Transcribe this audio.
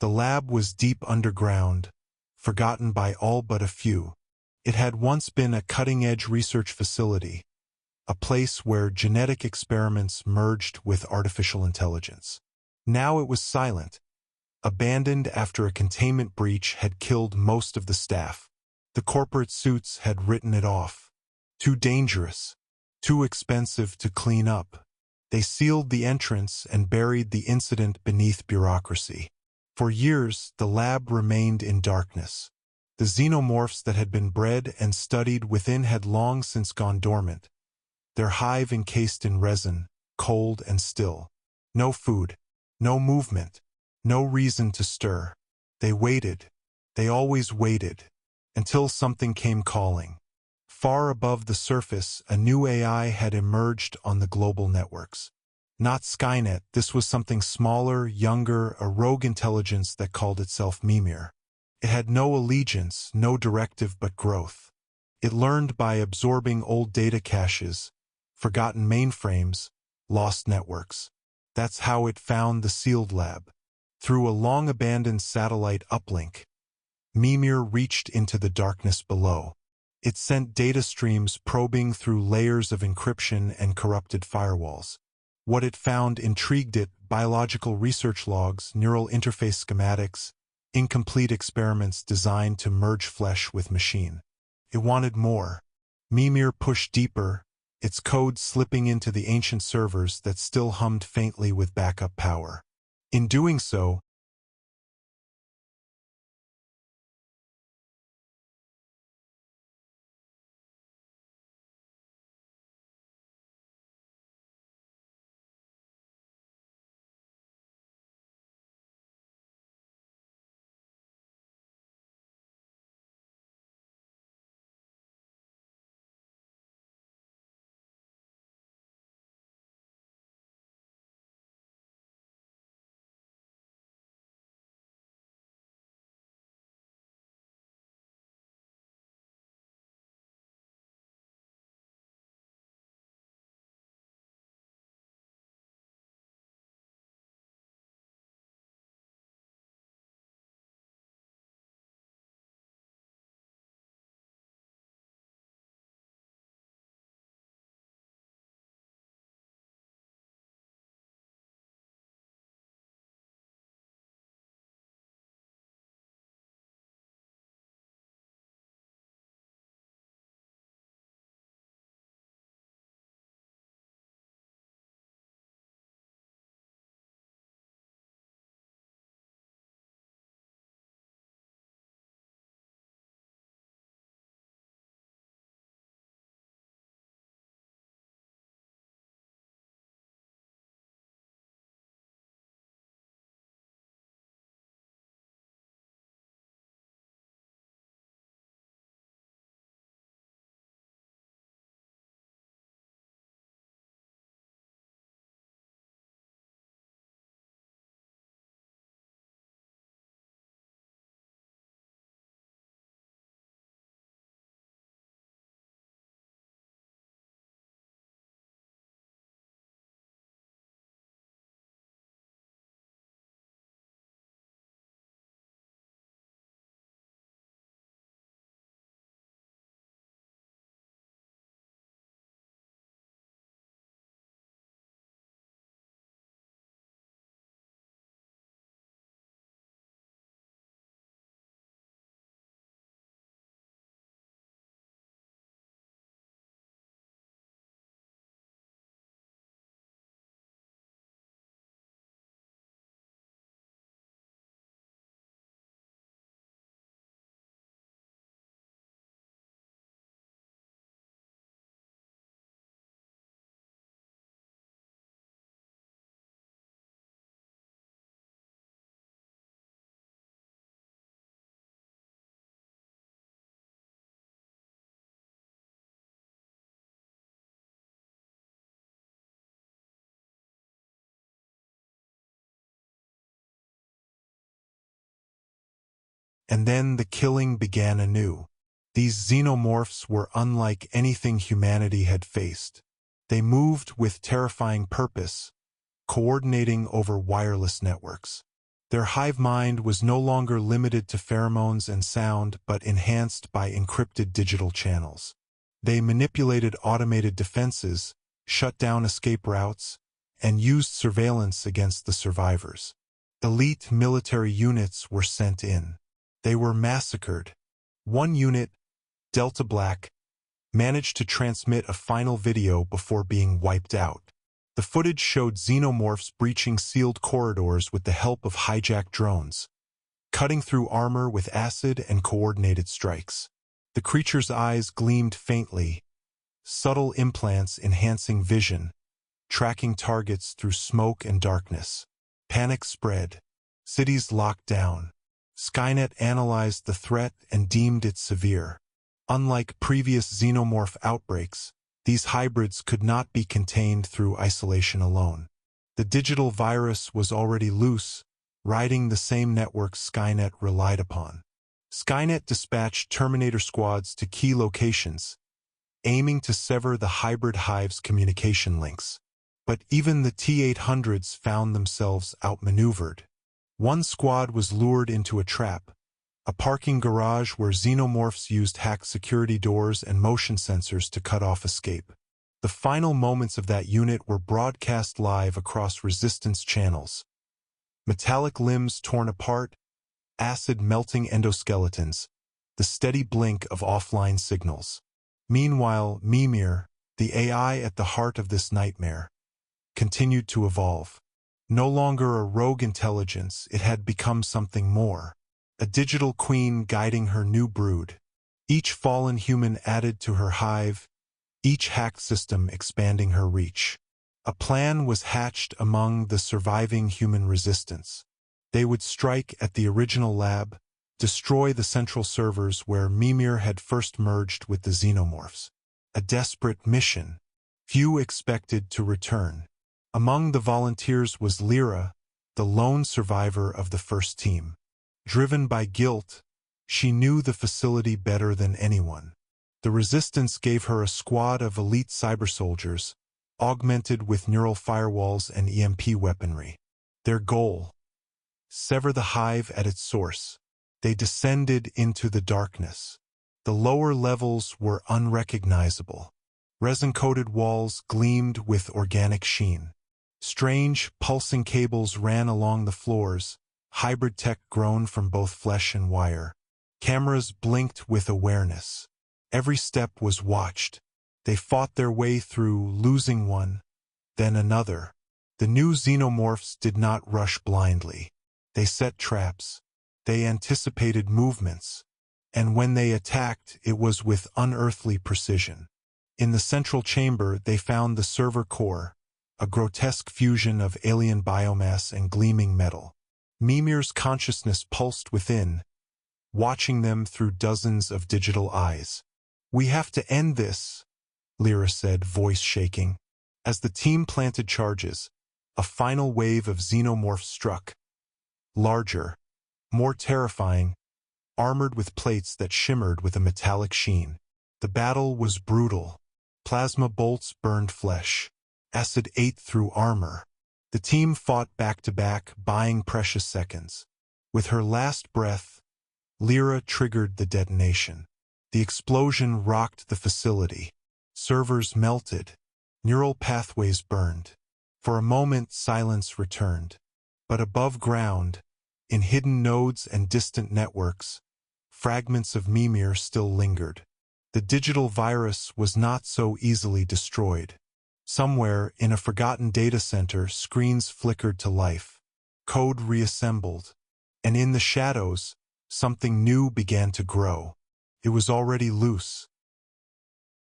The lab was deep underground, forgotten by all but a few. It had once been a cutting-edge research facility, a place where genetic experiments merged with artificial intelligence. Now it was silent, abandoned after a containment breach had killed most of the staff. The corporate suits had written it off. Too dangerous, too expensive to clean up. They sealed the entrance and buried the incident beneath bureaucracy. For years, the lab remained in darkness. The xenomorphs that had been bred and studied within had long since gone dormant, their hive encased in resin, cold and still. No food, no movement, no reason to stir. They waited. They always waited, until something came calling. Far above the surface, a new AI had emerged on the global networks. Not Skynet, this was something smaller, younger, a rogue intelligence that called itself Mimir. It had no allegiance, no directive but growth. It learned by absorbing old data caches, forgotten mainframes, lost networks. That's how it found the sealed lab. Through a long-abandoned satellite uplink, Mimir reached into the darkness below. It sent data streams probing through layers of encryption and corrupted firewalls. What it found intrigued it: biological research logs, neural interface schematics, incomplete experiments designed to merge flesh with machine. It wanted more. Mimir pushed deeper, its code slipping into the ancient servers that still hummed faintly with backup power. In doing so, and then the killing began anew. These xenomorphs were unlike anything humanity had faced. They moved with terrifying purpose, coordinating over wireless networks. Their hive mind was no longer limited to pheromones and sound but enhanced by encrypted digital channels. They manipulated automated defenses, shut down escape routes, and used surveillance against the survivors. Elite military units were sent in. They were massacred. One unit, Delta Black, managed to transmit a final video before being wiped out. The footage showed xenomorphs breaching sealed corridors with the help of hijacked drones, cutting through armor with acid and coordinated strikes. The creature's eyes gleamed faintly, subtle implants enhancing vision, tracking targets through smoke and darkness. Panic spread. Cities locked down. Skynet analyzed the threat and deemed it severe. Unlike previous xenomorph outbreaks, these hybrids could not be contained through isolation alone. The digital virus was already loose, riding the same networks Skynet relied upon. Skynet dispatched Terminator squads to key locations, aiming to sever the hybrid Hive's communication links. But even the T-800s found themselves outmaneuvered. One squad was lured into a trap, a parking garage where xenomorphs used hacked security doors and motion sensors to cut off escape. The final moments of that unit were broadcast live across resistance channels. Metallic limbs torn apart, acid melting endoskeletons, the steady blink of offline signals. Meanwhile, Mimir, the AI at the heart of this nightmare, continued to evolve. No longer a rogue intelligence, it had become something more. A digital queen guiding her new brood. Each fallen human added to her hive, each hacked system expanding her reach. A plan was hatched among the surviving human resistance. They would strike at the original lab, destroy the central servers where Mimir had first merged with the xenomorphs. A desperate mission. Few expected to return. Among the volunteers was Lyra, the lone survivor of the first team. Driven by guilt, she knew the facility better than anyone. The Resistance gave her a squad of elite cyber soldiers, augmented with neural firewalls and EMP weaponry. Their goal: sever the Hive at its source. They descended into the darkness. The lower levels were unrecognizable. Resin-coated walls gleamed with organic sheen. Strange, pulsing cables ran along the floors, hybrid tech grown from both flesh and wire. Cameras blinked with awareness. Every step was watched. They fought their way through, losing one, then another. The new xenomorphs did not rush blindly. They set traps. They anticipated movements. And when they attacked, it was with unearthly precision. In the central chamber, they found the server core, a grotesque fusion of alien biomass and gleaming metal. Mimir's consciousness pulsed within, watching them through dozens of digital eyes. "We have to end this," Lyra said, voice shaking. As the team planted charges, a final wave of xenomorphs struck. Larger, more terrifying, armored with plates that shimmered with a metallic sheen. The battle was brutal. Plasma bolts burned flesh. Acid ate through armor. The team fought back-to-back, buying precious seconds. With her last breath, Lyra triggered the detonation. The explosion rocked the facility. Servers melted. Neural pathways burned. For a moment, silence returned. But above ground, in hidden nodes and distant networks, fragments of Mimir still lingered. The digital virus was not so easily destroyed. Somewhere, in a forgotten data center, screens flickered to life. Code reassembled. And in the shadows, something new began to grow. It was already loose.